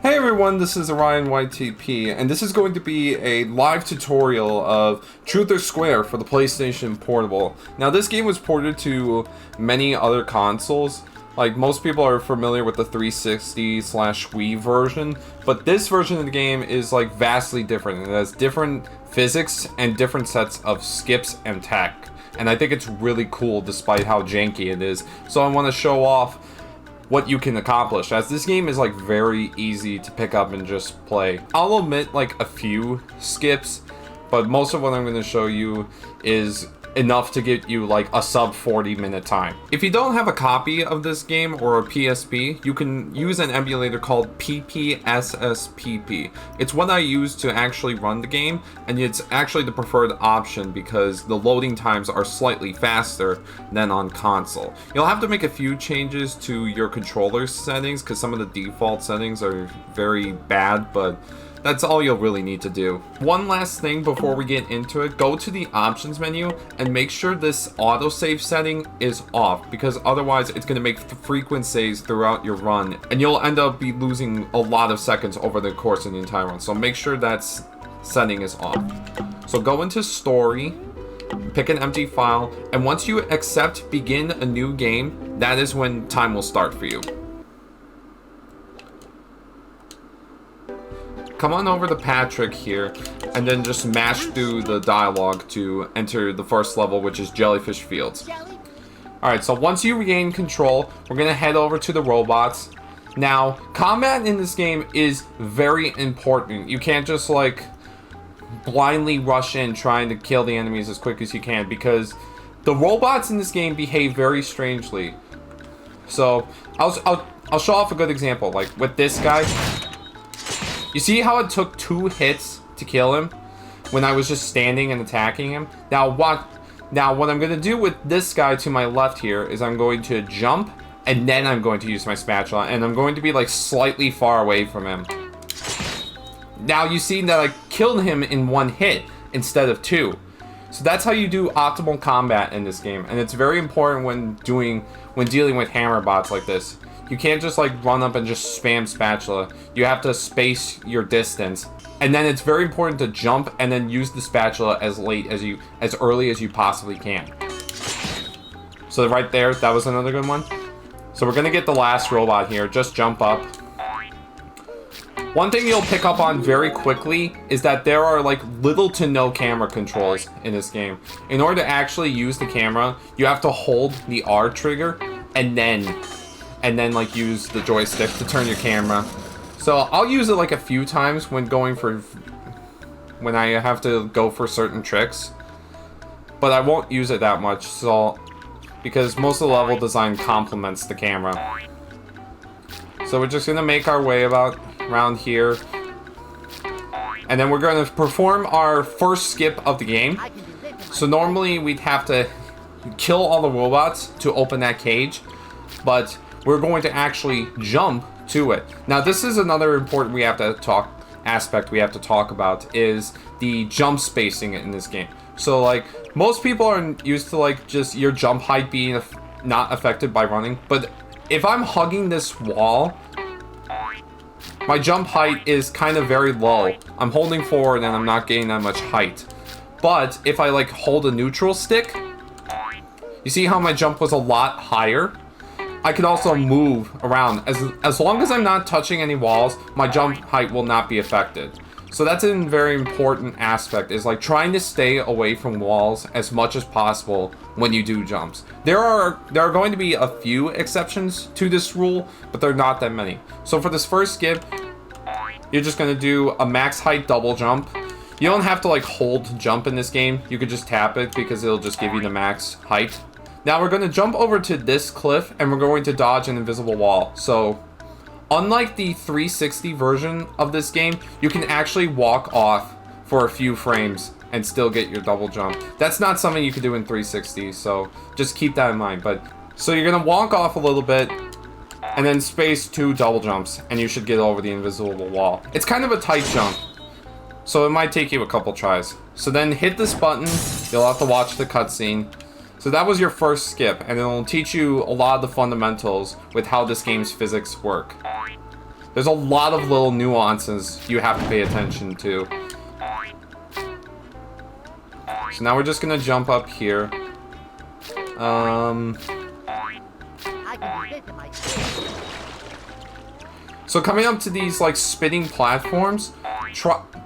Hey everyone, this is Orion YTP, and this is going to be a live tutorial of Truth or Square for the PlayStation Portable. Now this game was ported to many other consoles. Like, most people are familiar with the 360/Wii version, but this version of the game is like vastly different. It has different physics and different sets of skips and tech. And I think it's really cool despite how janky it is. So I want to show off what you can accomplish, as this game is like very easy to pick up and just play. I'll omit like a few skips, but most of what I'm going to show you is enough to get you like a sub 40-minute time. If you don't have a copy of this game or a PSP, you can use an emulator called PPSSPP. It's what I use to actually run the game, and it's actually the preferred option because the loading times are slightly faster than on console. You'll have to make a few changes to your controller settings because some of the default settings are very bad, but that's all you'll really need to do. One last thing before we get into it, go to the options menu and make sure this autosave setting is off, because otherwise it's going to make frequent saves throughout your run and you'll end up losing a lot of seconds over the course of the entire run. So make sure that setting is off. So go into story, pick an empty file, and once you accept begin a new game, that is when time will start for you. Come on over to Patrick here, and then just mash through the dialogue to enter the first level, which is Jellyfish Fields. Alright, so once you regain control, we're going to head over to the robots. Now, combat in this game is very important. You can't just, like, blindly rush in trying to kill the enemies as quick as you can, because the robots in this game behave very strangely. So, I'll show off a good example. Like, with this guy, you see how it took 2 hits to kill him when I was just standing and attacking him? Now what I'm going to do with this guy to my left here is I'm going to jump, and then I'm going to use my spatula, and I'm going to be like slightly far away from him. Now you see that I killed him in 1 hit instead of 2. So that's how you do optimal combat in this game, and it's very important when dealing with hammer bots like this. You can't just like run up and just spam spatula. You have to space your distance. And then it's very important to jump and then use the spatula as early as you possibly can. So right there, that was another good one. So we're gonna get the last robot here. Just jump up. One thing you'll pick up on very quickly is that there are like little to no camera controls in this game. In order to actually use the camera, you have to hold the R trigger and then like use the joystick to turn your camera. So I'll use it like a few times when I have to go for certain tricks, but I won't use it that much, because most of the level design complements the camera. So we're just gonna make our way around here, and then we're gonna perform our first skip of the game. So normally we'd have to kill all the robots to open that cage, but we're going to actually jump to it. Now this is another important aspect we have to talk about, is the jump spacing in this game. So like, most people are used to like just your jump height being not affected by running, but if I'm hugging this wall, my jump height is kind of very low. I'm holding forward and I'm not getting that much height. But if I like hold a neutral stick, you see how my jump was a lot higher? I can also move around. As long as I'm not touching any walls, my jump height will not be affected. So that's a very important aspect, is like trying to stay away from walls as much as possible when you do jumps. There are going to be a few exceptions to this rule, but they're not that many. So for this first skip, you're just going to do a max height double jump. You don't have to like hold jump in this game. You could just tap it because it'll just give you the max height. Now we're going to jump over to this cliff, and we're going to dodge an invisible wall. So, unlike the 360 version of this game, you can actually walk off for a few frames and still get your double jump. That's not something you can do in 360, so just keep that in mind. So you're going to walk off a little bit, and then space 2 double jumps, and you should get over the invisible wall. It's kind of a tight jump, so it might take you a couple tries. So then hit this button, you'll have to watch the cutscene. So that was your first skip, and it'll teach you a lot of the fundamentals with how this game's physics work. There's a lot of little nuances you have to pay attention to. So now we're just gonna jump up here. So coming up to these like spinning platforms,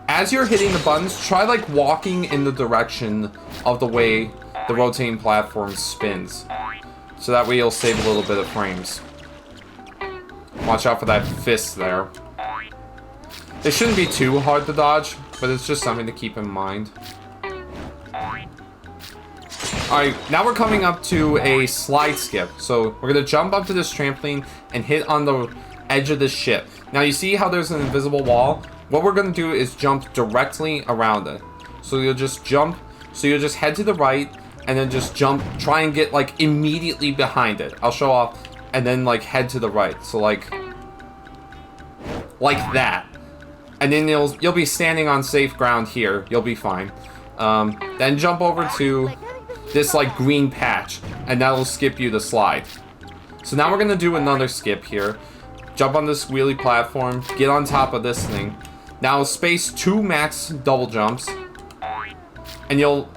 as you're hitting the buttons, try like walking in the direction of the way the rotating platform spins. So that way you'll save a little bit of frames. Watch out for that fist there. It shouldn't be too hard to dodge, but it's just something to keep in mind. Alright, now we're coming up to a slide skip. So we're going to jump up to this trampoline and hit on the edge of this ship. Now you see how there's an invisible wall? What we're going to do is jump directly around it. So you'll just jump, so you'll just head to the right and then just jump, try and get like immediately behind it. I'll show off, and then like head to the right. So like that. And then you'll be standing on safe ground here. You'll be fine. Then jump over to this like green patch, and that'll skip you the slide. So now we're gonna do another skip here. Jump on this wheelie platform, get on top of this thing. Now space 2 max double jumps, and you'll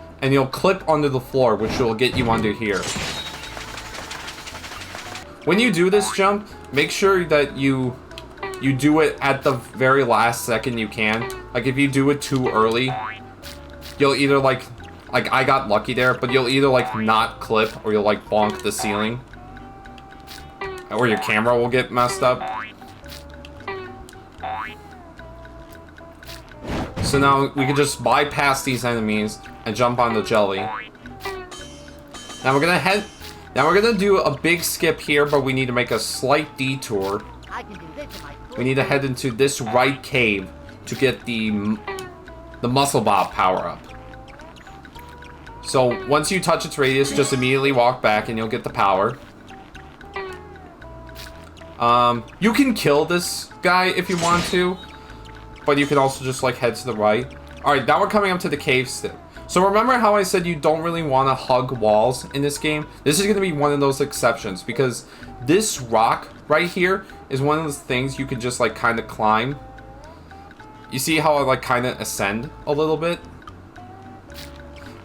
clip under the floor, which will get you under here. When you do this jump, make sure that you do it at the very last second you can. Like if you do it too early, you'll either like I got lucky there, but you'll either like not clip or you'll like bonk the ceiling. Or your camera will get messed up. So now we can just bypass these enemies and jump on the jelly. Now we're gonna do a big skip here, but we need to make a slight detour. We need to head into this right cave to get the muscle bob power up. So once you touch its radius, just immediately walk back and you'll get the power. You can kill this guy if you want to, but you can also just like head to the right. Alright, now we're coming up to the cave step. So remember how I said you don't really want to hug walls in this game? This is going to be one of those exceptions, because this rock right here is one of those things you could just like kind of climb. You see how I like kind of ascend a little bit?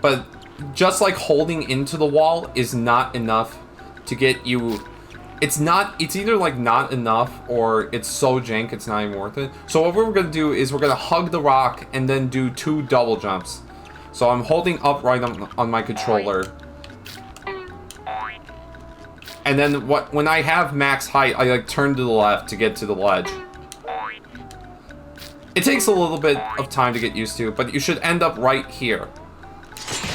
But just like holding into the wall is not enough to get you. It's either like not enough or it's so jank it's not even worth it. So what we're gonna do is we're gonna hug the rock and then do 2 double jumps. So I'm holding upright on my controller. And then when I have max height, I like turn to the left to get to the ledge. It takes a little bit of time to get used to, but you should end up right here.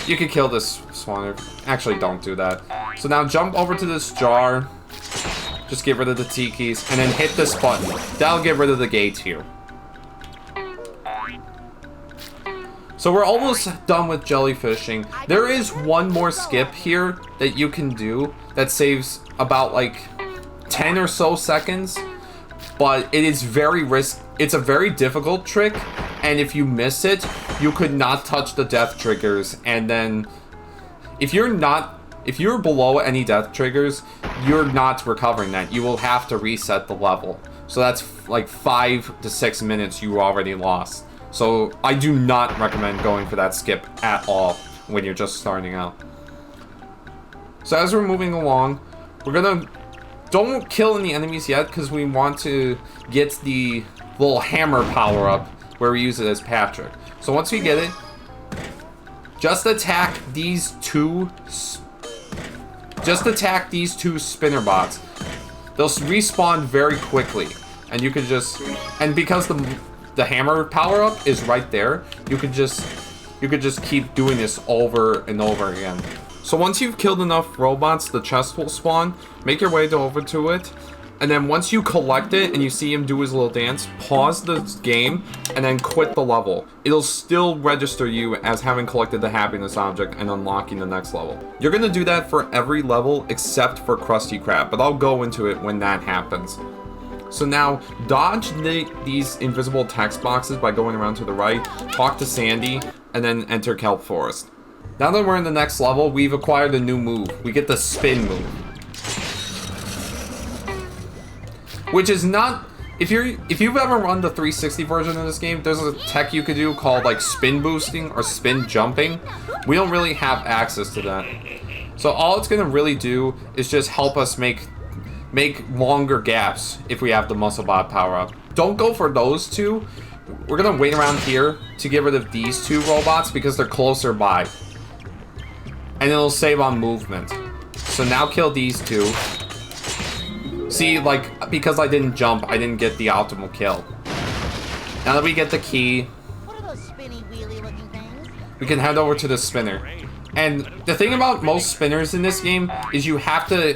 You can kill this spawner. Actually, don't do that. So now jump over to this jar. Just get rid of the tikis, and then hit this button. That'll get rid of the gates here. So we're almost done with jellyfishing. There is one more skip here that you can do that saves about like 10 or so seconds, but it is it's a very difficult trick, and if you miss it, you could not touch the death triggers, and then if you're below any death triggers, you're not recovering that. You will have to reset the level. So that's like 5 to 6 minutes you already lost. So I do not recommend going for that skip at all when you're just starting out. So as we're moving along, don't kill any enemies yet, because we want to get the little hammer power up where we use it as Patrick. So once we get it, just attack these two spinner bots. They'll respawn very quickly, and you can just, and because the hammer power up is right there, you could just keep doing this over and over again. So once you've killed enough robots, the chest will spawn. Make your way over to it, and then once you collect it and you see him do his little dance, pause the game and then quit the level. It'll still register you as having collected the happiness object and unlocking the next level. You're gonna do that for every level except for Krusty Krab, but I'll go into it when that happens. So now, dodge these invisible text boxes by going around to the right, talk to Sandy, and then enter Kelp Forest. Now that we're in the next level, we've acquired a new move. We get the spin move. Which is not if you've ever run the 360 version of this game, there's a tech you could do called like spin boosting or spin jumping. We don't really have access to that. So all it's gonna really do is just help us make longer gaps if we have the muscle bot power up. Don't go for those two. We're gonna wait around here to get rid of these two robots because they're closer by. And it'll save on movement. So now kill these two. See, like, because I didn't jump, I didn't get the optimal kill. Now that we get the key, What are those spinny wheelie looking things? we can head over to the spinner. And the thing about most spinners in this game is you have to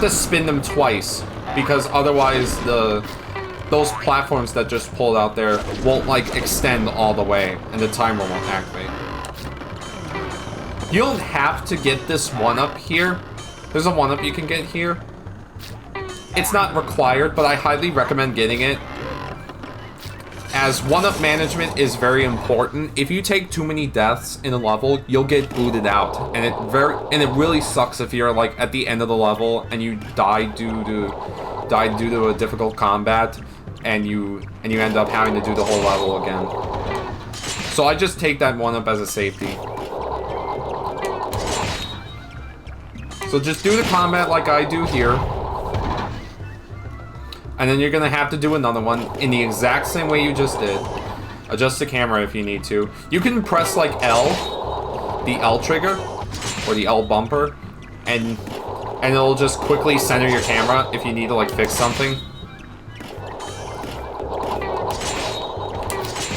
spin them twice, because otherwise those platforms that just pulled out there won't like extend all the way and the timer won't activate. You don't have to get this 1-up here. There's a 1-up you can get here. It's not required, but I highly recommend getting it, as 1-up management is very important. If you take too many deaths in a level, you'll get booted out, and it really sucks if you're like at the end of the level and you die due to a difficult combat, and you end up having to do the whole level again. So I just take that 1-up as a safety. So just do the combat like I do here. And then you're gonna have to do another one in the exact same way you just did. Adjust the camera if you need to. You can press like L, the L trigger, or the L bumper, and it'll just quickly center your camera if you need to like fix something.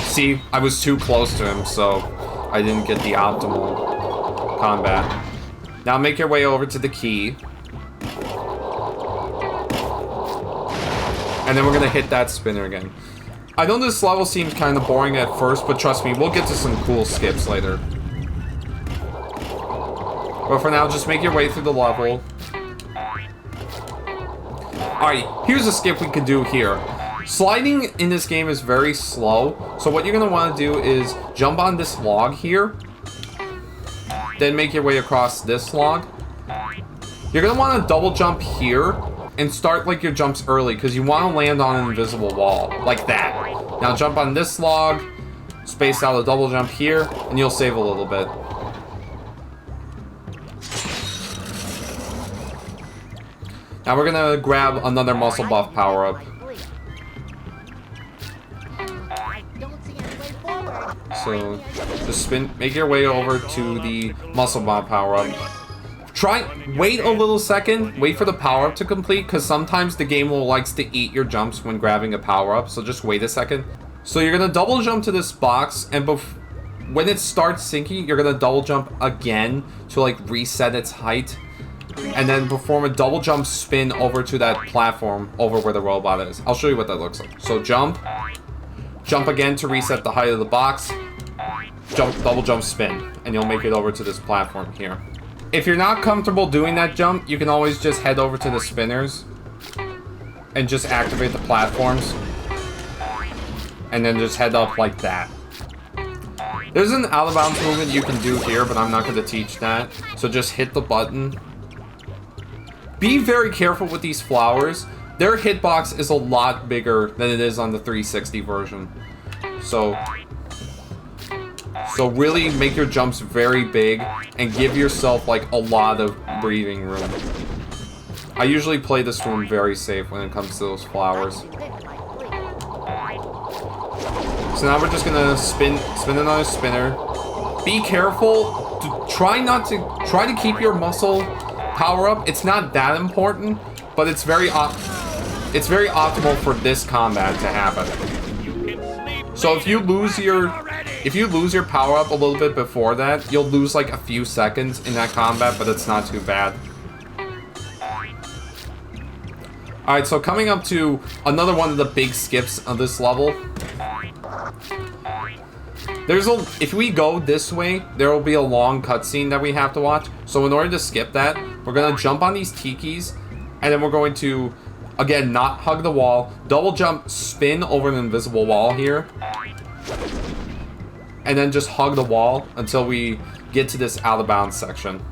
See, I was too close to him, so I didn't get the optimal combat. Now make your way over to the key. And then we're gonna hit that spinner again. I know this level seems kind of boring at first, but trust me, we'll get to some cool skips later. But for now, just make your way through the level. Alright, here's a skip we can do here. Sliding in this game is very slow, so what you're gonna want to do is jump on this log here, then make your way across this log. You're gonna want to double jump here, and start like your jumps early, because you want to land on an invisible wall, like that. Now jump on this log, space out a double jump here, and you'll save a little bit. Now we're gonna grab another muscle buff power up. So just make your way over to the muscle buff power up. Wait a little second, wait for the power-up to complete, because sometimes the game likes to eat your jumps when grabbing a power-up, so just wait a second. So you're gonna double jump to this box, and when it starts sinking, you're gonna double jump again to like reset its height, and then perform a double jump spin over to that platform over where the robot is. I'll show you what that looks like. So jump again to reset the height of the box, double jump spin, and you'll make it over to this platform here. If you're not comfortable doing that jump, you can always just head over to the spinners and just activate the platforms, and then just head up like that. There's an out of bounds movement you can do here, but I'm not going to teach that. So just hit the button. Be very careful with these flowers. Their hitbox is a lot bigger than it is on the 360 version. So really make your jumps very big and give yourself like a lot of breathing room. I usually play this room very safe when it comes to those flowers. So now we're just gonna spin another spinner. Be careful. Try to keep your muscle power up. It's not that important, but it's very optimal for this combat to happen. So if you lose your power up a little bit before that, you'll lose like a few seconds in that combat, but it's not too bad. Alright, so coming up to another one of the big skips of this level. If we go this way, there will be a long cutscene that we have to watch. So in order to skip that, we're gonna jump on these tikis, and then we're going to, again, not hug the wall, double jump, spin over an invisible wall here, and then just hug the wall until we get to this out of bounds section.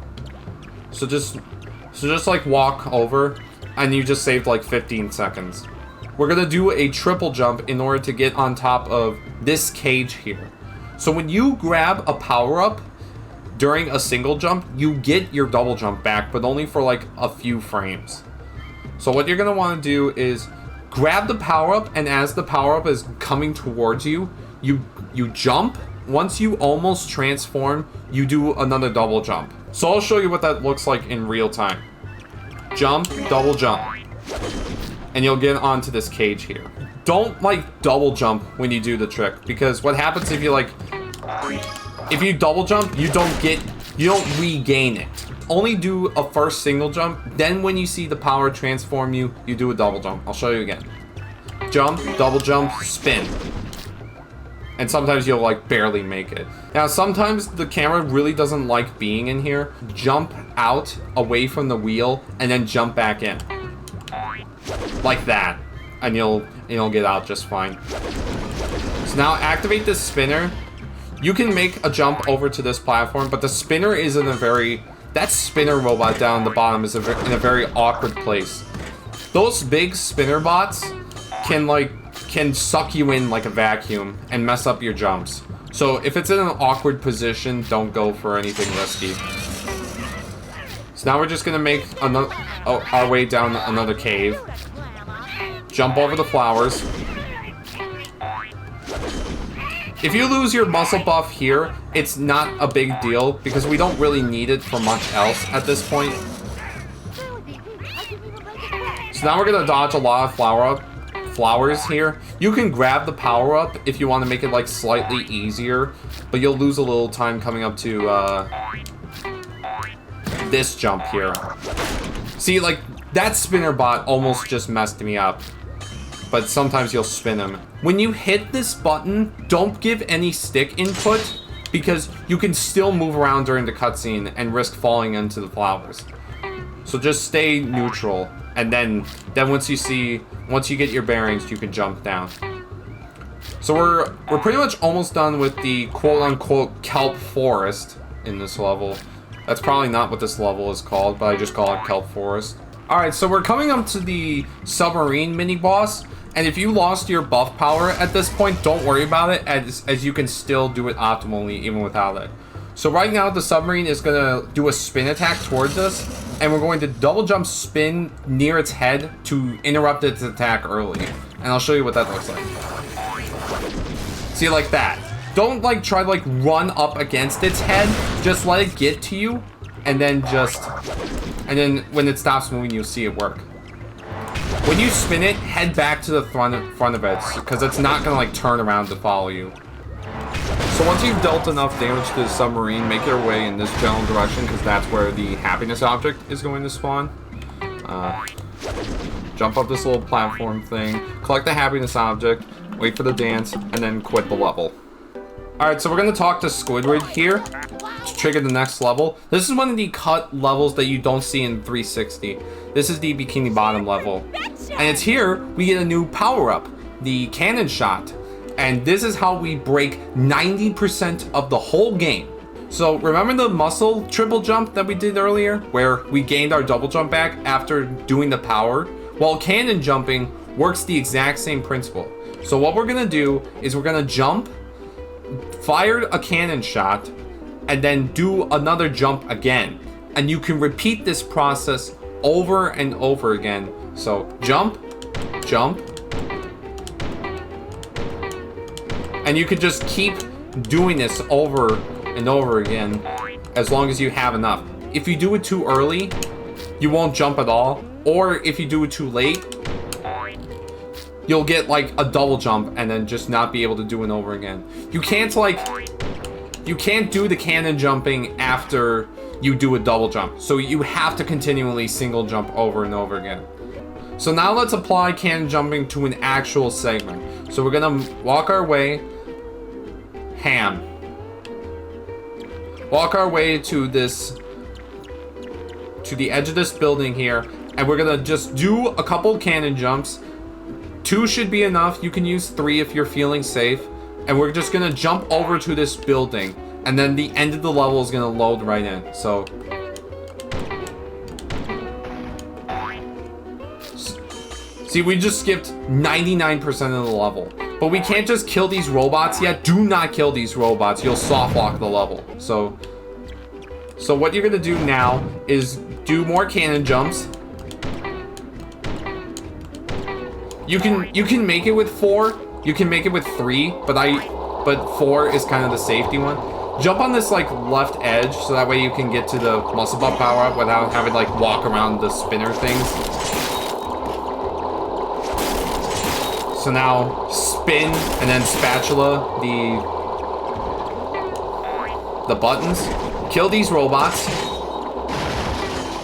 So just like walk over, and you just saved like 15 seconds. we're gonna do a triple jump in order to get on top of this cage here. So when you grab a power-up during a single jump, you get your double jump back, but only for like a few frames. So what you're gonna want to do is grab the power-up, and as the power-up is coming towards you, you jump. Once you almost transform, you do another double jump. So I'll show you what that looks like in real time. Jump, double jump. And you'll get onto this cage here. Don't like double jump when you do the trick, because what happens if you double jump, you don't regain it. Only do a first single jump, then when you see the power transform you, you do a double jump. I'll show you again. Jump, double jump, spin. And sometimes you'll like barely make it. Now sometimes the camera really doesn't like being in here. Jump out away from the wheel and then jump back in. Like that. And you'll get out just fine. So now activate this spinner. You can make a jump over to this platform, but the spinner is in a very... That spinner robot down the bottom is in a very awkward place. Those big spinner bots can suck you in like a vacuum and mess up your jumps. So if it's in an awkward position, don't go for anything risky. So now we're just gonna make our way down another cave. Jump over the flowers. If you lose your muscle buff here, it's not a big deal because we don't really need it for much else at this point. So now we're gonna dodge a lot of flowers here. You can grab the power up if you want to make it like slightly easier, but you'll lose a little time coming up to this jump here. See, like that spinner bot almost just messed me up. But sometimes you'll spin them. When you hit this button, don't give any stick input because you can still move around during the cutscene and risk falling into the flowers. So just stay neutral, and then once you get your bearings, you can jump down. So we're pretty much almost done with the quote-unquote Kelp Forest in this level. That's probably not what this level is called, but I just call it Kelp Forest. Alright, so we're coming up to the submarine mini-boss. And if you lost your buff power at this point, don't worry about it, as you can still do it optimally even without it. So right now, the submarine is going to do a spin attack towards us, and we're going to double jump spin near its head to interrupt its attack early. And I'll show you what that looks like. See, like that. Don't like try to like run up against its head, just let it get to you, and then when it stops moving, you'll see it work. When you spin it, head back to the front of it, because it's not going to like turn around to follow you. So once you've dealt enough damage to the submarine, make your way in this general direction, because that's where the happiness object is going to spawn. Jump up this little platform thing, collect the happiness object, wait for the dance, and then quit the level. Alright, so we're going to talk to Squidward here to trigger the next level. This is one of the cut levels that you don't see in 360. This is the Bikini Bottom level. And it's here we get a new power-up, the cannon shot. And this is how we break 90% of the whole game. So remember the muscle triple jump that we did earlier, where we gained our double jump back after doing the power? Well, cannon jumping works the exact same principle. So what we're going to do is we're going to jump, fire a cannon shot, and then do another jump again. And you can repeat this process over and over again. So jump, jump, and you can just keep doing this over and over again as long as you have enough. If you do it too early, you won't jump at all. Or if you do it too late, you'll get like a double jump and then just not be able to do it over again. You can't do the cannon jumping after you do a double jump. So you have to continually single jump over and over again. So now let's apply cannon jumping to an actual segment. So we're gonna walk our way, walk our way to the edge of this building here, and we're gonna just do a couple cannon jumps. 2 should be enough. You can use 3 if you're feeling safe. And we're just gonna jump over to this building, and then the end of the level is gonna load right in. So See, we just skipped 99% of the level. But we can't just kill these robots yet. Do not kill these robots. You'll soft lock the level. So what you're gonna do now is do more cannon jumps. You can make it with 4. You can make it with 3, but 4 is kind of the safety one. Jump on this like left edge so that way you can get to the muscle buff power up without having to like walk around the spinner things. So now spin and then spatula the buttons. Kill these robots.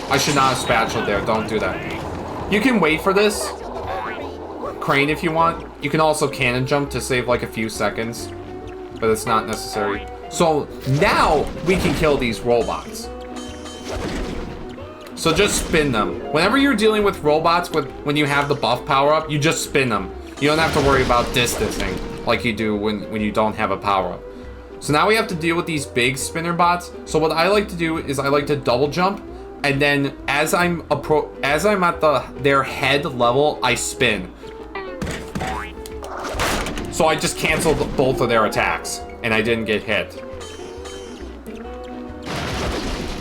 I should not have spatula there. Don't do that. You can wait for this. Crane if you want. You can also cannon jump to save like a few seconds, but it's not necessary. So now we can kill these robots. So just spin them. Whenever you're dealing with robots when you have the buff power up, you just spin them. You don't have to worry about distancing like you do when you don't have a power up. So now we have to deal with these big spinner bots. So what I like to do is I like to double jump, and then as I'm at their head level, I spin. So I just canceled both of their attacks, and I didn't get hit.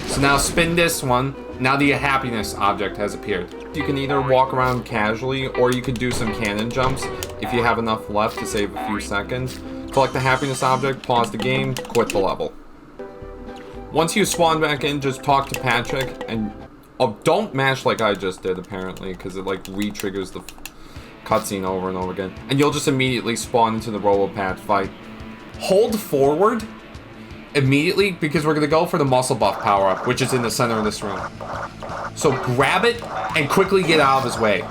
So now spin this one. Now the happiness object has appeared. You can either walk around casually, or you can do some cannon jumps if you have enough left to save a few seconds. Collect the happiness object, pause the game, quit the level. Once you spawn back in, just talk to Patrick, and don't mash like I just did apparently, because it like re-triggers the cutscene over and over again. And you'll just immediately spawn into the Robo-Pat fight. Hold forward immediately, because we're going to go for the muscle buff power-up, which is in the center of this room. So grab it and quickly get out of his way.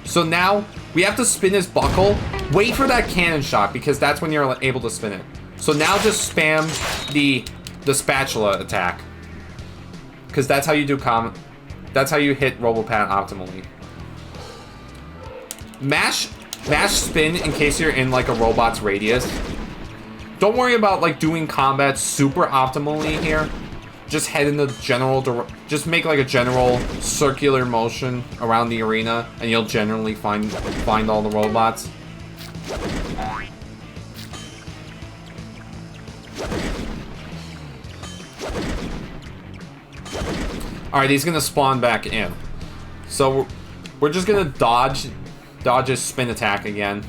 So now we have to spin his buckle. Wait for that cannon shot, because that's when you're able to spin it. So now just spam the spatula attack, because that's how you do that's how you hit Robo-Pat optimally. Mash spin in case you're in like a robot's radius. Don't worry about like doing combat super optimally here. Just head in the general just make like a general circular motion around the arena, and you'll generally find all the robots. Alright, he's gonna spawn back in. So we're just gonna dodge his spin attack again.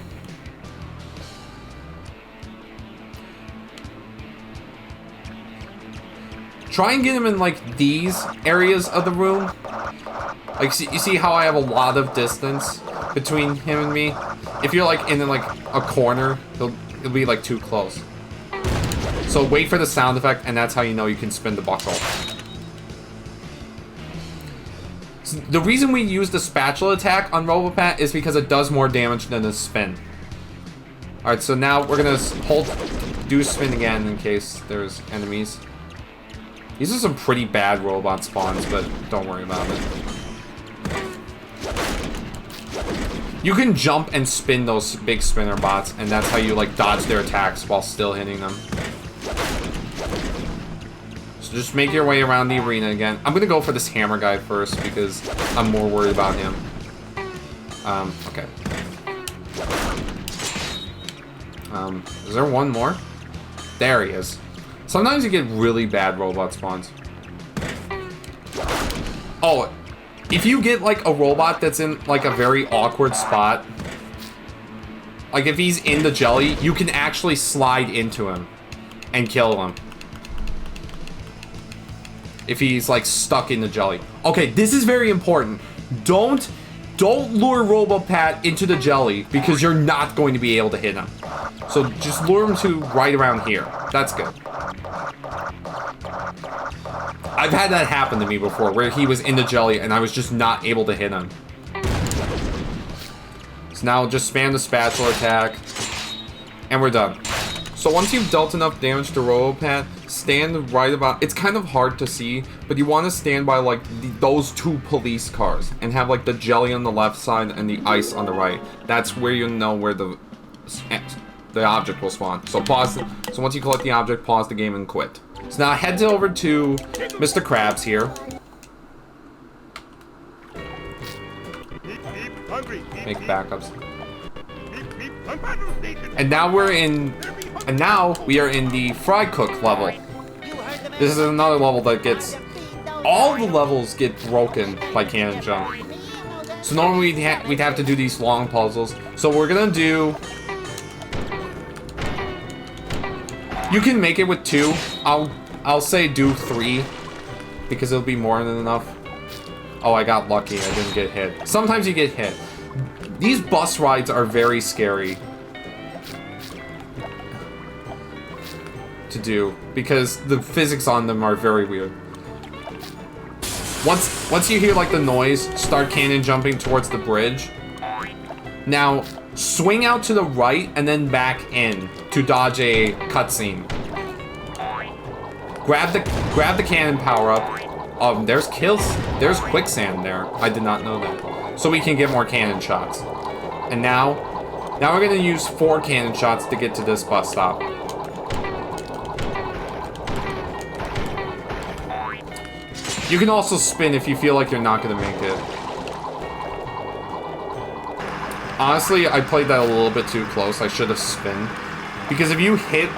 Try and get him in like these areas of the room. Like, you see how I have a lot of distance between him and me? If you're like in like a corner, it'll be like too close. So wait for the sound effect, and that's how you know you can spin the buckle. So the reason we use the spatula attack on Robo-Pat is because it does more damage than the spin. Alright, so now we're gonna do spin again in case there's enemies. These are some pretty bad robot spawns, but don't worry about it. You can jump and spin those big spinner bots, and that's how you like dodge their attacks while still hitting them. So just make your way around the arena again. I'm gonna go for this hammer guy first because I'm more worried about him. Okay. Is there one more? There he is. Sometimes you get really bad robot spawns. Oh, if you get like a robot that's in like a very awkward spot, like if he's in the jelly, you can actually slide into him and kill him. If he's like stuck in the jelly. Okay, this is very important. Don't lure Robo-Pat into the jelly, because you're not going to be able to hit him. So just lure him to right around here. That's good. I've had that happen to me before, where he was in the jelly and I was just not able to hit him. So now just spam the spatula attack, and we're done. So once you've dealt enough damage to Robo-Pat, stand right about... It's kind of hard to see, but you want to stand by like those two police cars and have like the jelly on the left side and the ice on the right. That's where you know where the object will spawn. So pause. So once you collect the object, pause the game and quit. So now head over to Mr. Krabs here. make backups. And now we are in the Frycook level. This is another level that gets, all the levels get broken by cannon jump. So normally we'd have to do these long puzzles. So we're gonna do, you can make it with 2. I'll say do 3 because it'll be more than enough. Oh, I got lucky. I didn't get hit. Sometimes you get hit. These bus rides are very scary to do because the physics on them are very weird. Once you hear like the noise, start cannon jumping towards the bridge. Now swing out to the right and then back in to dodge a cutscene. Grab the cannon power up. There's quicksand there. I did not know that. So we can get more cannon shots. And now we're gonna use 4 cannon shots to get to this bus stop. You can also spin if you feel like you're not gonna make it. Honestly, I played that a little bit too close. I should have spun. Because if you hit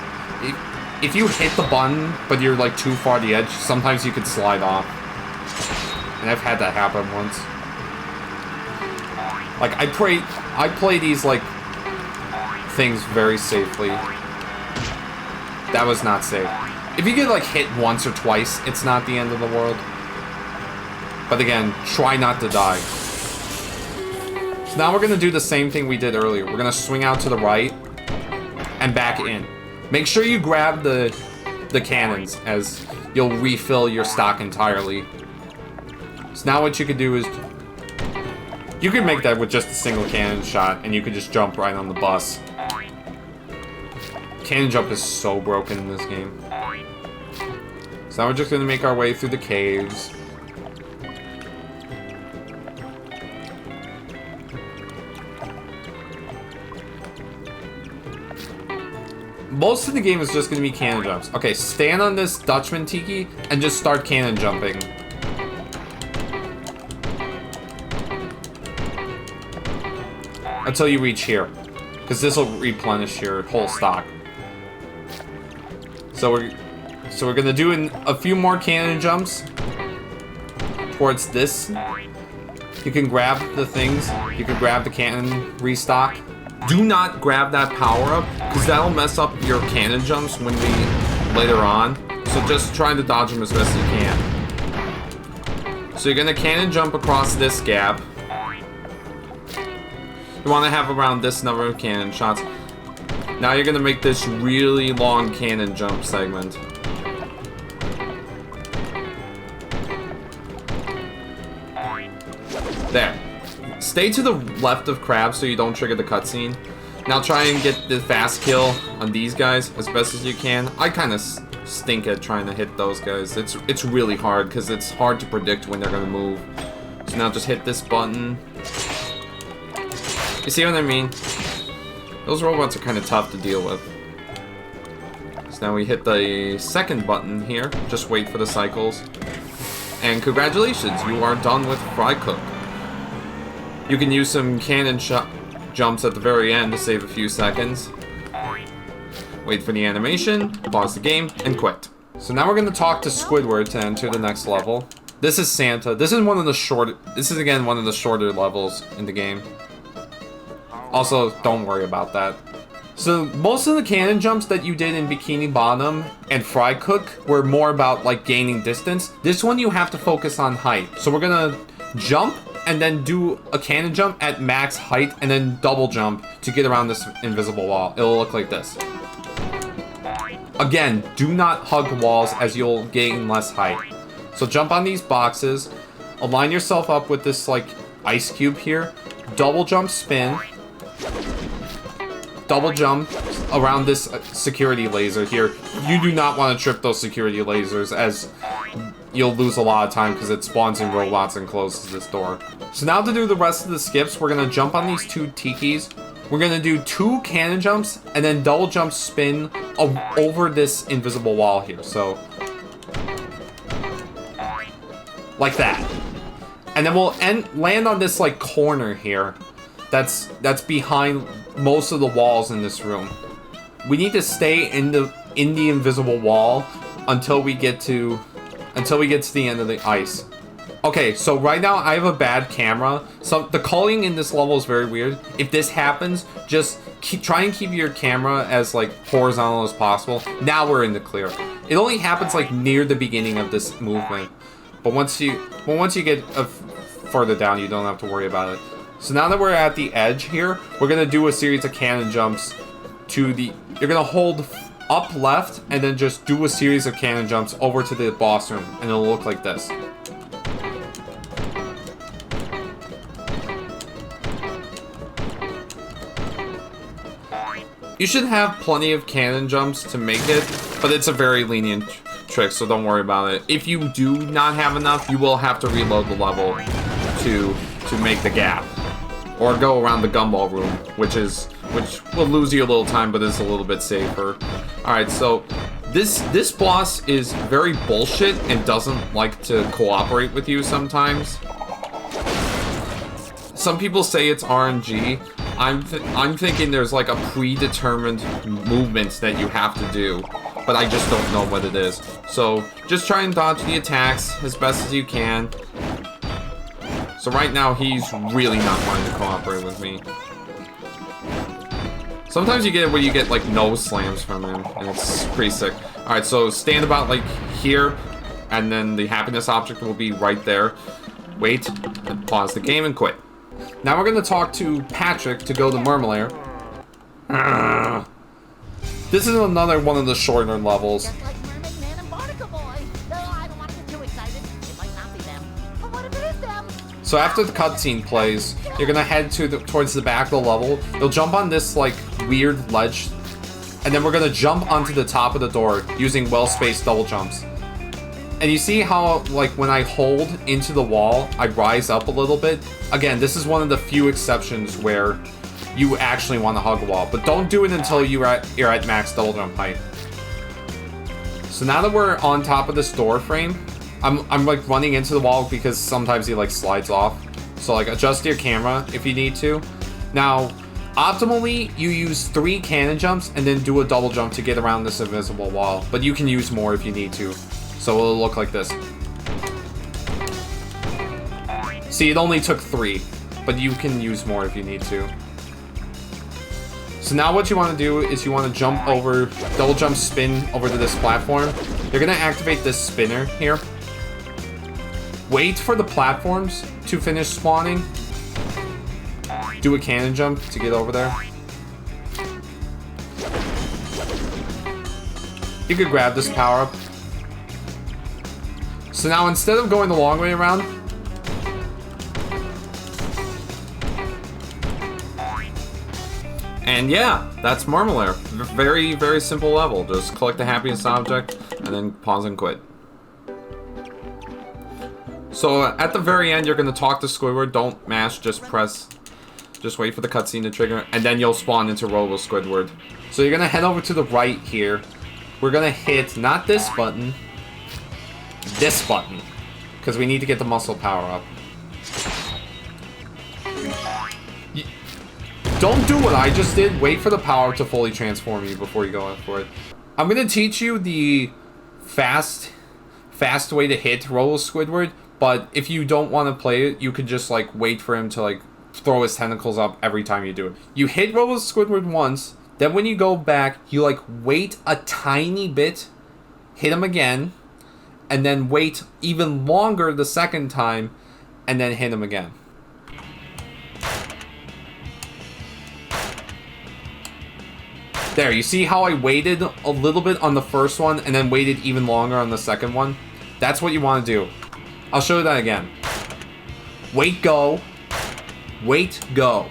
the button, but you're like too far to the edge, sometimes you could slide off. And I've had that happen once. Like, I play these, like, things very safely. That was not safe. If you get, like, hit once or twice, it's not the end of the world. But again, try not to die. So now we're gonna do the same thing we did earlier. We're gonna swing out to the right and back in. Make sure you grab the cannons, as you'll refill your stock entirely. So now what you could do is, you could make that with just a single cannon shot, and you could just jump right on the bus. Cannon jump is so broken in this game. So now we're just gonna make our way through the caves. Most of the game is just going to be cannon jumps. Okay, stand on this Dutchman tiki and just start cannon jumping. Until you reach here. Because this will replenish your whole stock. So we're going to do a few more cannon jumps towards this. You can grab the things. You can grab the cannon restock. Do not grab that power-up, because that'll mess up your cannon jumps when later on. So just try to dodge them as best as you can. So you're gonna cannon jump across this gap. You wanna have around this number of cannon shots. Now you're gonna make this really long cannon jump segment. There. Stay to the left of Krab so you don't trigger the cutscene. Now try and get the fast kill on these guys as best as you can. I kind of stink at trying to hit those guys. It's really hard because it's hard to predict when they're going to move. So now just hit this button. You see what I mean? Those robots are kind of tough to deal with. So now we hit the second button here. Just wait for the cycles. And congratulations, you are done with Frycook. You can use some cannon jumps at the very end to save a few seconds. Wait for the animation, pause the game, and quit. So now we're going to talk to Squidward to enter the next level. This is Santa. This is again one of the shorter levels in the game. Also, don't worry about that. So most of the cannon jumps that you did in Bikini Bottom and Frycook were more about like gaining distance. This one you have to focus on height. So we're gonna jump and then do a cannon jump at max height and then double jump to get around this invisible wall. It'll look like this. Again, do not hug walls as you'll gain less height. So jump on these boxes, align yourself up with this like ice cube here, double jump spin, double jump around this security laser here. You do not want to trip those security lasers as you'll lose a lot of time because it spawns in robots and closes this door. So now to do the rest of the skips, we're going to jump on these 2 tikis. We're going to do 2 cannon jumps and then double jump spin over this invisible wall here. So, like that. And then we'll land on this like corner here. That's behind most of the walls in this room. We need to stay in the invisible wall until we get to the end of the ice. Okay, so right now I have a bad camera. So the culling in this level is very weird. If this happens, just try and keep your camera as like horizontal as possible. Now we're in the clear. It only happens like near the beginning of this movement. But once you get further down, you don't have to worry about it. So now that we're at the edge here, we're gonna do a series of cannon jumps to the. You're gonna hold up left and then just do a series of cannon jumps over to the boss room, and it'll look like this. You should have plenty of cannon jumps to make it, but it's a very lenient trick, so don't worry about it. If you do not have enough, you will have to reload the level to make the gap, or go around the gumball room, which will lose you a little time, but is a little bit safer. All right, so this boss is very bullshit and doesn't like to cooperate with you sometimes. Some people say it's RNG. I'm thinking there's like a predetermined movements that you have to do, but I just don't know what it is. So just try and dodge the attacks as best as you can. So right now he's really not wanting to cooperate with me. Sometimes you get where you get like nose slams from him, and it's pretty sick. All right, so stand about like here, and then the happiness object will be right there. Wait, and pause the game and quit. Now we're gonna talk to Patrick to go to Mermalair. This is another one of the shorter levels. Just like Mermaid Man and Barnacle Boy. Though I don't want to get too excited. It might not be them. But what if it is them? So after the cutscene plays, you're gonna head towards the back of the level. You'll jump on this like weird ledge, and then we're gonna jump onto the top of the door using well-spaced double jumps. And you see how, like, when I hold into the wall, I rise up a little bit? Again, this is one of the few exceptions where you actually want to hug a wall. But don't do it until you're at max double jump height. So now that we're on top of this door frame, I'm like running into the wall because sometimes he like slides off. So like adjust your camera if you need to. Now, optimally, you use 3 cannon jumps and then do a double jump to get around this invisible wall. But you can use more if you need to. So it'll look like this. See, it only took 3, but you can use more if you need to. So now what you want to do is you want to jump over, double jump spin over to this platform. You're going to activate this spinner here. Wait for the platforms to finish spawning. Do a cannon jump to get over there. You could grab this power up. So now instead of going the long way around, and yeah, that's Mermalair. Very, very simple level. Just collect the happiest object and then pause and quit. So at the very end, you're going to talk to Squidward. Don't mash, just press. Just wait for the cutscene to trigger, and then you'll spawn into Robo-Squidward. So you're going to head over to the right here. We're going to hit not this button, this button, because we need to get the muscle power up. Don't do what I just did. Wait for the power to fully transform you before you go in for it. I'm going to teach you the fast way to hit Robo-Squidward, but if you don't want to play it, you could just like wait for him to like throw his tentacles up every time you do it. You hit Robo-Squidward once, then when you go back, you like wait a tiny bit, hit him again, and then wait even longer the second time, and then hit him again. There, you see how I waited a little bit on the first one, and then waited even longer on the second one? That's what you want to do. I'll show you that again. Wait, go. Wait, go.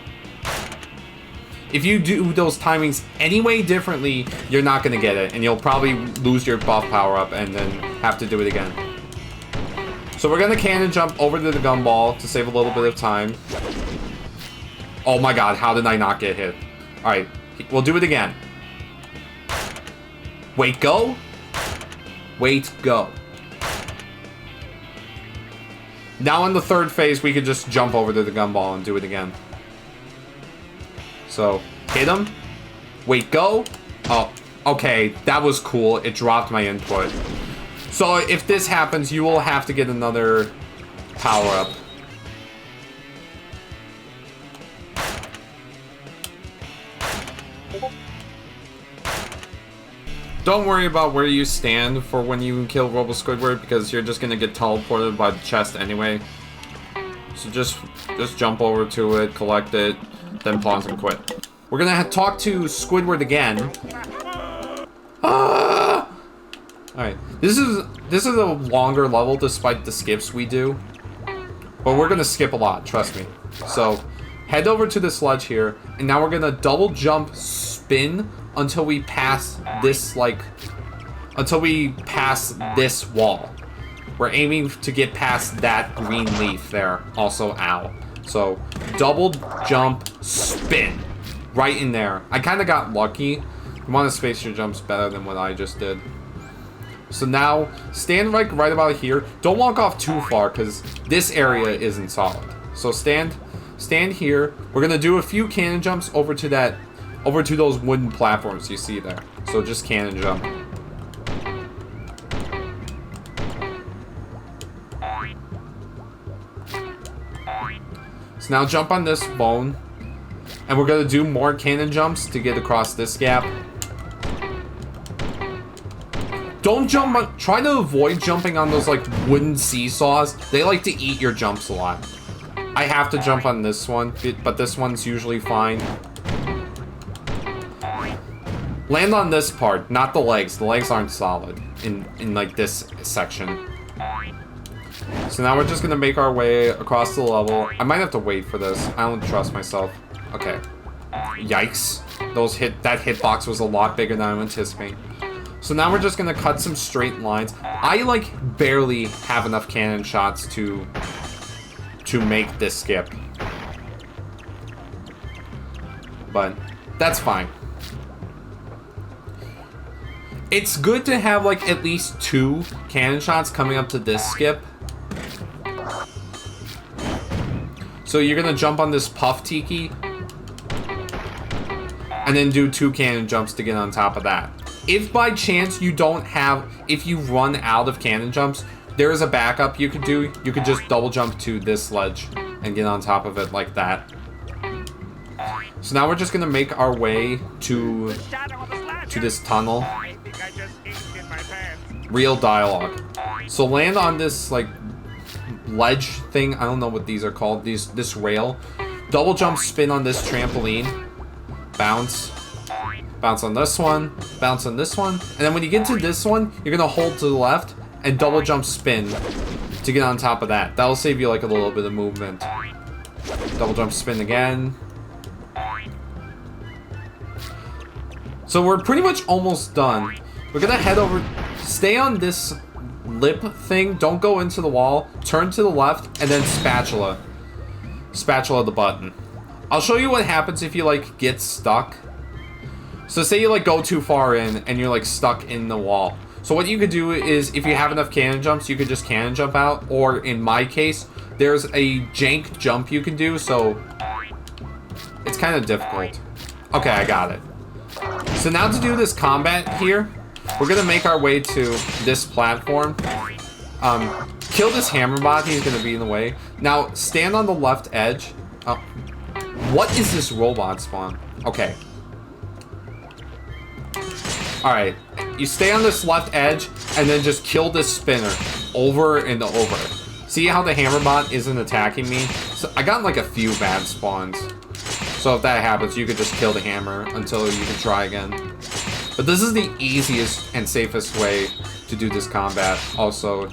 If you do those timings any way differently, you're not going to get it, and you'll probably lose your buff power up and then have to do it again. So we're going to cannon jump over to the gumball to save a little bit of time. Oh my god, how did I not get hit? Alright, we'll do it again. Wait, go. Wait, go. Now in the third phase, we could just jump over to the gumball and do it again. So, hit him. Wait, go. Oh, okay. That was cool. It dropped my input. So if this happens, you will have to get another power-up. Don't worry about where you stand for when you kill Robo-Squidward, because you're just gonna get teleported by the chest anyway. So just jump over to it, collect it, then pause and quit. We're gonna talk to Squidward again. Ah! Alright, this is a longer level despite the skips we do. But we're gonna skip a lot, trust me. So, head over to the sledge here, and now we're gonna double jump, spin, until we pass this, until we pass this wall. We're aiming to get past that green leaf there. Also, ow. So, double jump, spin. Right in there. I kind of got lucky. You want to space your jumps better than what I just did. So now, stand right about here. Don't walk off too far, because this area isn't solid. So stand here. We're gonna do a few cannon jumps over to those wooden platforms you see there. So just cannon jump. So now jump on this bone. And we're gonna do more cannon jumps to get across this gap. Don't jump on, try to avoid jumping on those like wooden seesaws. They like to eat your jumps a lot. I have to jump on this one, but this one's usually fine. Land on this part, not the legs. The legs aren't solid in like this section. So now we're just gonna make our way across the level. I might have to wait for this. I don't trust myself. Okay. Yikes. That hitbox was a lot bigger than I was anticipating. So now we're just gonna cut some straight lines. I like barely have enough cannon shots to make this skip. But that's fine. It's good to have like at least 2 cannon shots coming up to this skip. So you're gonna jump on this puff tiki and then do 2 cannon jumps to get on top of that. If by chance you don't have, if you run out of cannon jumps, there is a backup you could do. You could just double jump to this ledge and get on top of it like that. So now we're just gonna make our way to this tunnel. Real dialogue. So land on this like ledge thing. I don't know what these are called. This rail. Double jump, spin on this trampoline. Bounce. Bounce on this one. Bounce on this one. And then when you get to this one, you're gonna hold to the left and double jump, spin to get on top of that. That'll save you like a little bit of movement. Double jump, spin again. So we're pretty much almost done. We're gonna head over, stay on this lip thing, don't go into the wall, turn to the left, and then spatula. Spatula the button. I'll show you what happens if you like get stuck. So say you like go too far in and you're like stuck in the wall. So what you could do is if you have enough cannon jumps, you could just cannon jump out, or in my case, there's a jank jump you can do, so it's kind of difficult. Okay, I got it. So now to do this combat here, we're gonna make our way to this platform. Kill this hammerbot, he's gonna be in the way. Now, stand on the left edge. What is this robot spawn? Okay. Alright, you stay on this left edge, and then just kill this spinner over and over. See how the hammerbot isn't attacking me? So I got like a few bad spawns. So if that happens, you could just kill the hammer until you can try again. But this is the easiest and safest way to do this combat. Also,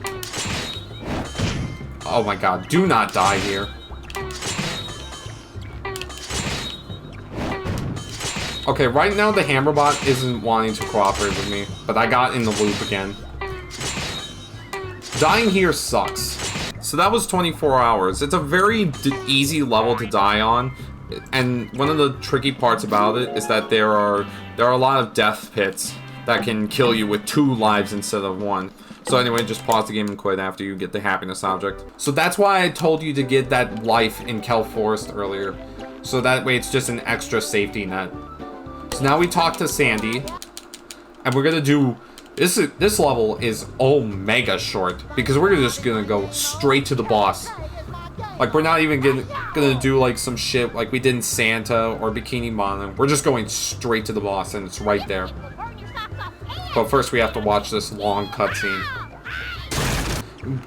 oh my god, do not die here. Okay, right now the hammerbot isn't wanting to cooperate with me, but I got in the loop again. Dying here sucks. So that was 24 hours. It's a very easy level to die on. And one of the tricky parts about it is that there are a lot of death pits that can kill you with 2 lives instead of 1. So anyway, just pause the game and quit after you get the happiness object. So that's why I told you to get that life in Kelp Forest earlier. So that way it's just an extra safety net. So now we talk to Sandy. And we're gonna do... This level is mega short. Because we're just gonna go straight to the boss. Like, we're not even gonna do, like, some shit like we did in Santa or Bikini Bottom. We're just going straight to the boss, and it's right there. But first, we have to watch this long cutscene.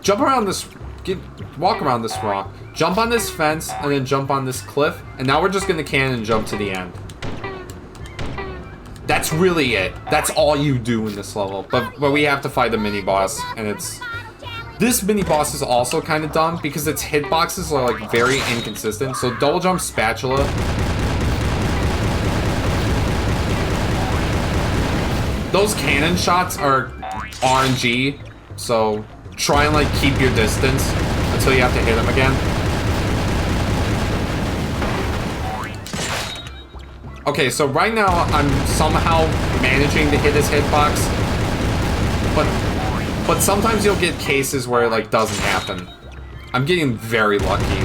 Jump around this... Walk around this rock. Jump on this fence, and then jump on this cliff. And now we're just gonna cannon jump to the end. That's really it. That's all you do in this level. But we have to fight the mini-boss, and it's... This mini-boss is also kind of dumb because its hitboxes are, like, very inconsistent. So double jump spatula. Those cannon shots are RNG, so try and, like, keep your distance until you have to hit him again. Okay, so right now I'm somehow managing to hit his hitbox, but sometimes you'll get cases where it, like, doesn't happen. I'm getting very lucky.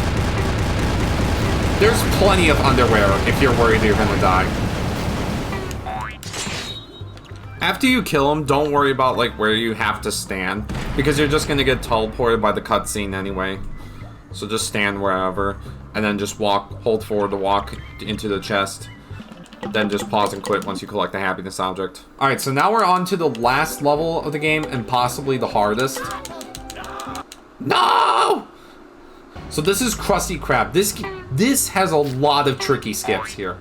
There's plenty of underwear if you're worried you're gonna die. After you kill him, don't worry about, like, where you have to stand, because you're just gonna get teleported by the cutscene anyway. So just stand wherever, and then just hold forward to walk into the chest. Then just pause and quit once you collect the happiness object. Alright, so now we're on to the last level of the game, and possibly the hardest. No! So this is Krusty Krab. This has a lot of tricky skips here.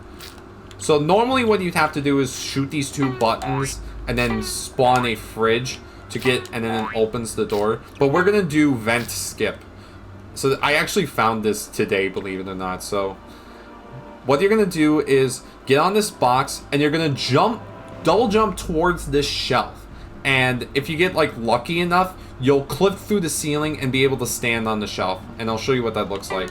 So normally what you'd have to do is shoot these two buttons, and then spawn a fridge to get, and then it opens the door. But we're gonna do vent skip. So I actually found this today, believe it or not. So what you're gonna do is get on this box, and you're gonna double jump towards this shelf. And if you get, like, lucky enough, you'll clip through the ceiling and be able to stand on the shelf. And I'll show you what that looks like.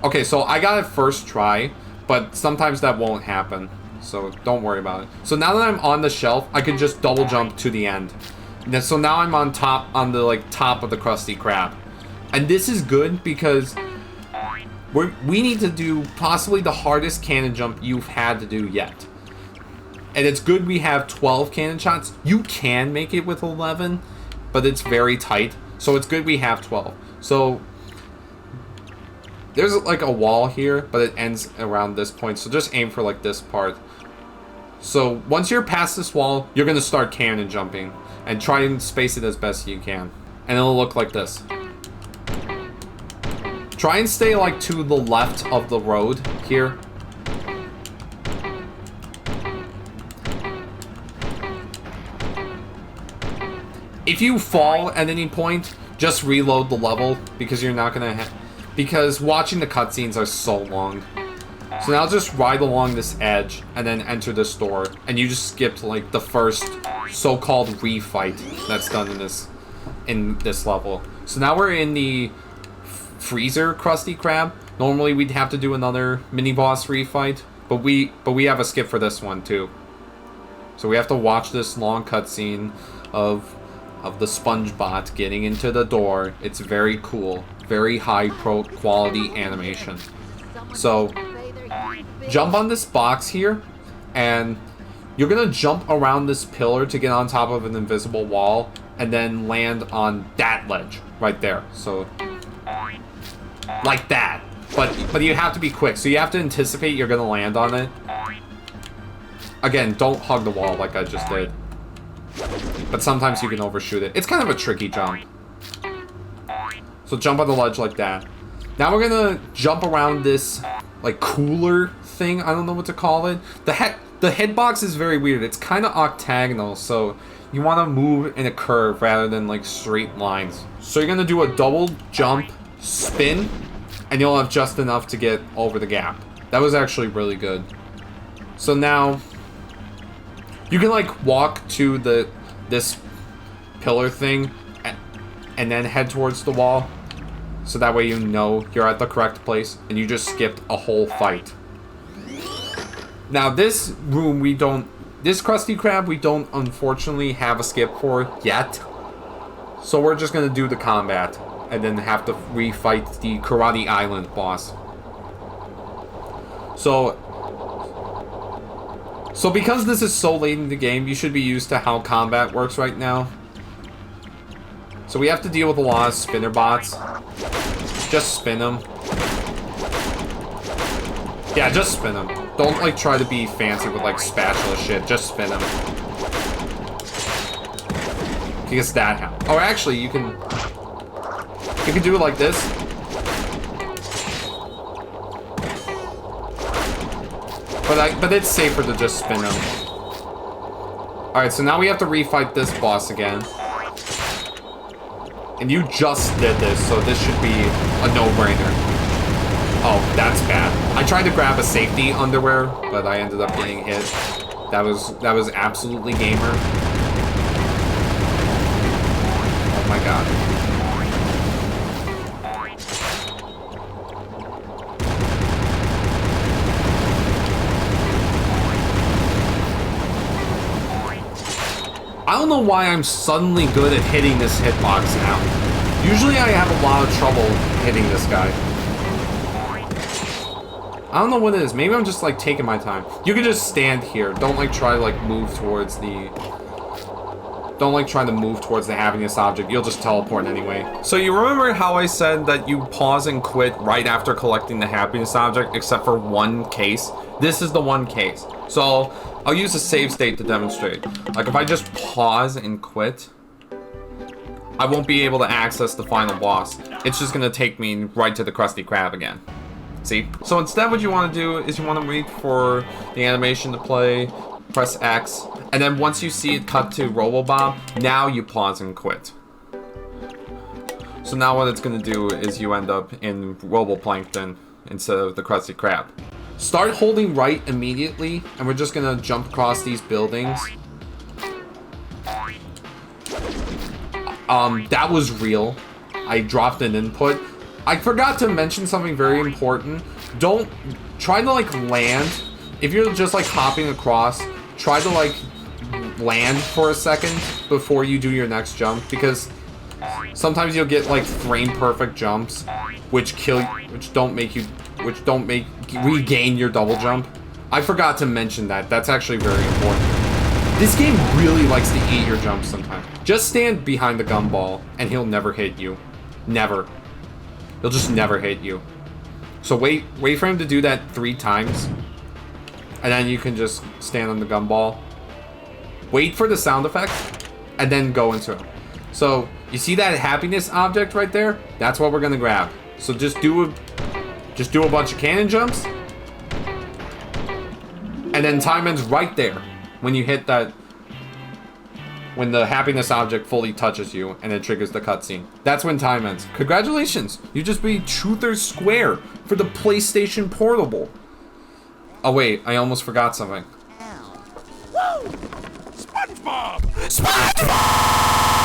Okay, so I got it first try, but sometimes that won't happen. So don't worry about it. So now that I'm on the shelf, I can just double jump to the end. So now I'm on the, like, top of the Krusty Krab. And this is good because we need to do possibly the hardest cannon jump you've had to do yet. And it's good we have 12 cannon shots. You can make it with 11, but it's very tight. So it's good we have 12. So there's, like, a wall here, but it ends around this point. So just aim for, like, this part. So once you're past this wall, you're going to start cannon jumping. And try and space it as best you can. And it'll look like this. Try and stay, like, to the left of the road here. If you fall at any point, just reload the level, because you're not gonna because watching the cutscenes are so long. So now just ride along this edge, and then enter this door, and you just skipped, like, the first so-called refight that's done in this level. So now we're in the freezer Krusty Krab. Normally we'd have to do another mini-boss refight, but we have a skip for this one too. So we have to watch this long cutscene of the SpongeBot getting into the door. It's very cool. Very high quality animation. So jump on this box here, and you're gonna jump around this pillar to get on top of an invisible wall, and then land on that ledge right there. So like that. But you have to be quick, so you have to anticipate you're gonna land on it. Again, don't hug the wall like I just did. But sometimes you can overshoot it. It's kind of a tricky jump. So jump on the ledge like that. Now we're gonna jump around this, like, cooler thing. I don't know what to call it. The hitbox is very weird. It's kind of octagonal, so you want to move in a curve rather than, like, straight lines. So you're gonna do a double jump, spin, and you'll have just enough to get over the gap. That was actually really good. So now you can, like, walk to this pillar thing and then head towards the wall. So that way you know you're at the correct place, and you just skipped a whole fight. Now this room this Krusty Krab we don't unfortunately have a skip for yet. So we're just gonna do the combat and then have to refight the Karate Island boss. So because this is so late in the game, you should be used to how combat works right now. So we have to deal with a lot of spinner bots. Just spin them. Yeah, just spin them. Don't like try to be fancy with like spatula shit. Just spin them. Because that happens. Oh, actually, you can do it like this. But it's safer to just spin them. Alright, so now we have to refight this boss again. And you just did this, so this should be a no-brainer. Oh, that's bad. I tried to grab a safety underwear, but I ended up getting hit. That was absolutely gamer. Oh my god. I don't know why I'm suddenly good at hitting this hitbox now. Usually I have a lot of trouble hitting this guy. I don't know what it is. Maybe I'm just like taking my time. You can just stand here. Don't like try to like move towards the... Don't like trying to move towards the happiness object. You'll just teleport anyway. So you remember how I said that you pause and quit right after collecting the happiness object, except for one case? This is the one case. So I'll use a save state to demonstrate. Like if I just pause and quit, I won't be able to access the final boss. It's just gonna take me right to the Krusty Krab again. See? So instead what you want to do is you want to wait for the animation to play, press X, and then once you see it cut to Robo-Bob, now you pause and quit. So now what it's going to do is you end up in Robo-Plankton instead of the Krusty Krab. Start holding right immediately, and we're just going to jump across these buildings. That was real. I dropped an input. I forgot to mention something very important. Don't try to like land. If you're just like hopping across, try to like land for a second before you do your next jump, because sometimes you'll get like frame perfect jumps which don't regain your double jump. I forgot to mention that. That's actually very important. This game really likes to eat your jumps sometimes. Just stand behind the gumball and he'll never hit you. Never. He'll just never hit you. So wait for him to do that 3 times. And then you can just stand on the gumball. Wait for the sound effect. And then go into it. So you see that happiness object right there? That's what we're gonna grab. So just do a bunch of cannon jumps. And then time ends right there. When you hit that, when the happiness object fully touches you and it triggers the cutscene. That's when time ends. Congratulations! You just beat Truth or Square for the PlayStation Portable. Oh wait, I almost forgot something. Woo! SpongeBob! SpongeBob!